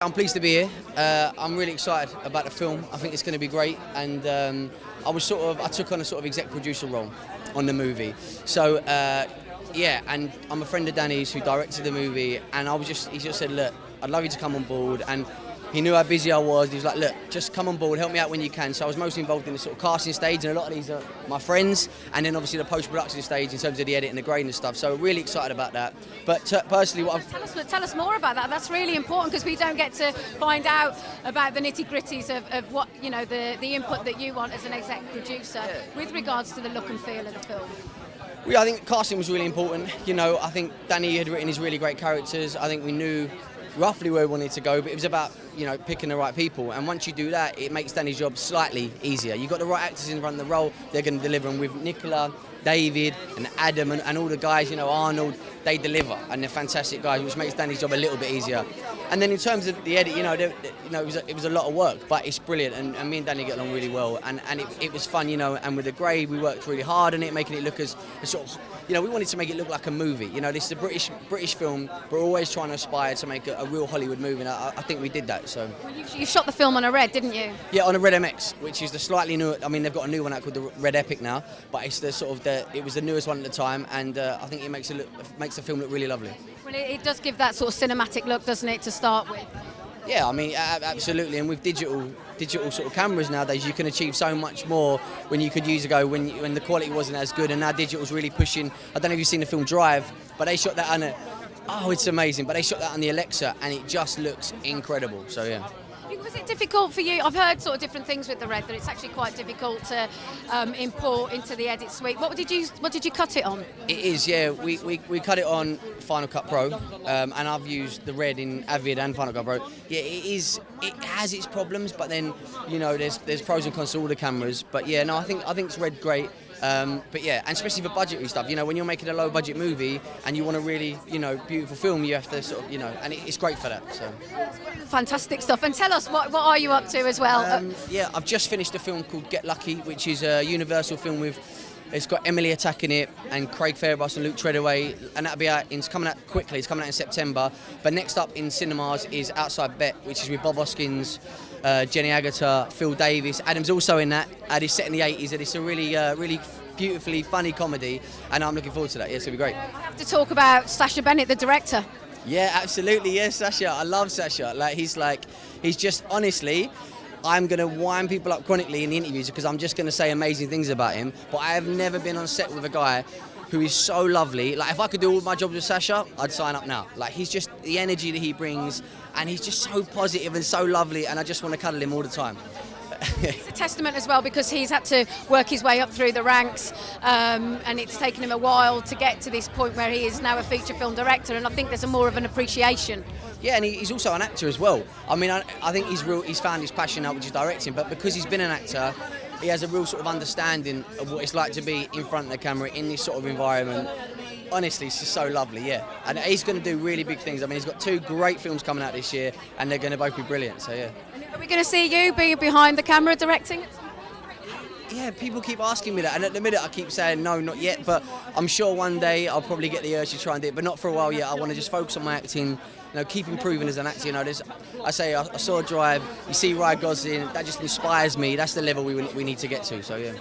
I'm pleased to be here. I'm really excited about the film. I think it's going to be great, and I took on a sort of exec producer role on the movie. So yeah, and I'm a friend of Danny's who directed the movie, and he just said, look, I'd love you to come on board, and he knew how busy I was. He was like, look, just come on board, help me out when you can. So I was mostly involved in the sort of casting stage, and a lot of these are my friends, and then obviously the post-production stage in terms of the edit and the grading and stuff. So really excited about that. But personally, Tell us more about that. That's really important because we don't get to find out about the nitty-gritties of what, you know, the input that you want as an exec producer with regards to the look and feel of the film. I think casting was really important. You know, I think Danny had written his really great characters. I think we knew roughly where we wanted to go, but it was about, you know, picking the right people. And once you do that, it makes Danny's job slightly easier. You've got the right actors in front of the role, they're going to deliver. And with Nicola, David and Adam and all the guys, you know, Arnold, they deliver, and they're fantastic guys, which makes Danny's job a little bit easier. And then in terms of the edit, it was a lot of work, but it's brilliant, and me and Danny get along really well, and it was fun, you know. And with the grade, we worked really hard on it, making it look as a sort of, you know, we wanted to make it look like a movie. You know, this is a British film, but we're always trying to aspire to make a real Hollywood movie, and I think we did that. So. Well, you shot the film on a Red, didn't you? Yeah, on a Red MX, which is the slightly newer. I mean, they've got a new one out called the Red Epic now, but it's the sort of it was the newest one at the time, and I think it makes the film look really lovely. Well, it does give that sort of cinematic look, doesn't it, to start with? Yeah, I mean, absolutely. And with digital sort of cameras nowadays, you can achieve so much more when you could years ago when the quality wasn't as good. And now digital's really pushing. I don't know if you've seen the film Drive, but they shot that on it's amazing. But they shot that on the Alexa, and it just looks incredible. So yeah. Was it difficult for you? I've heard sort of different things with the Red, that it's actually quite difficult to import into the edit suite. What did you cut it on? It is, yeah. We cut it on Final Cut Pro, and I've used the Red in Avid and Final Cut Pro. Yeah, it has its problems, but then, you know, there's pros and cons to all the cameras. But yeah, no, I think it's Red great. But yeah, and especially for budgetary stuff, you know, when you're making a low budget movie and you want a really, you know, beautiful film, you have to sort of, you know, and it's great for that. So fantastic stuff. And tell us, what are you up to as well? Yeah, I've just finished a film called Get Lucky, which is a Universal film it's got Emily Attack in it and Craig Fairbrass and Luke Treadaway, and that'll be out. It's coming out quickly. It's coming out in September. But next up in cinemas is Outside Bet, which is with Bob Hoskins, Jenny Agutter, Phil Davis. Adam's also in that. It's set in the 80s, and it's a really beautifully funny comedy, and I'm looking forward to that. Yeah, it's gonna be great. I have to talk about Sacha Benett, the director. Yeah, absolutely. Yeah, Sacha. I love Sacha. He's just, honestly, I'm going to wind people up chronically in the interviews because I'm just going to say amazing things about him. But I have never been on set with a guy who is so lovely. Like, if I could do all my jobs with Sacha, I'd sign up now. Like, he's just, the energy that he brings, and he's just so positive and so lovely, and I just want to cuddle him all the time. It's a testament as well, because he's had to work his way up through the ranks, and it's taken him a while to get to this point where he is now a feature film director, and I think there's more of an appreciation. Yeah, and he's also an actor as well. I mean, I think he's found his passion now, which is directing, but because he's been an actor, he has a real sort of understanding of what it's like to be in front of the camera in this sort of environment. Honestly, it's just so lovely, yeah. And he's going to do really big things. I mean, he's got 2 great films coming out this year, and they're going to both be brilliant, so yeah. Are we going to see you being behind the camera directing? Yeah, people keep asking me that, and at the minute I keep saying no, not yet, but I'm sure one day I'll probably get the urge to try and do it, but not for a while yet. I want to just focus on my acting, you know, keep improving as an actor. You know, I saw Drive, you see Ryan Gosling, that just inspires me. That's the level we need to get to, so yeah.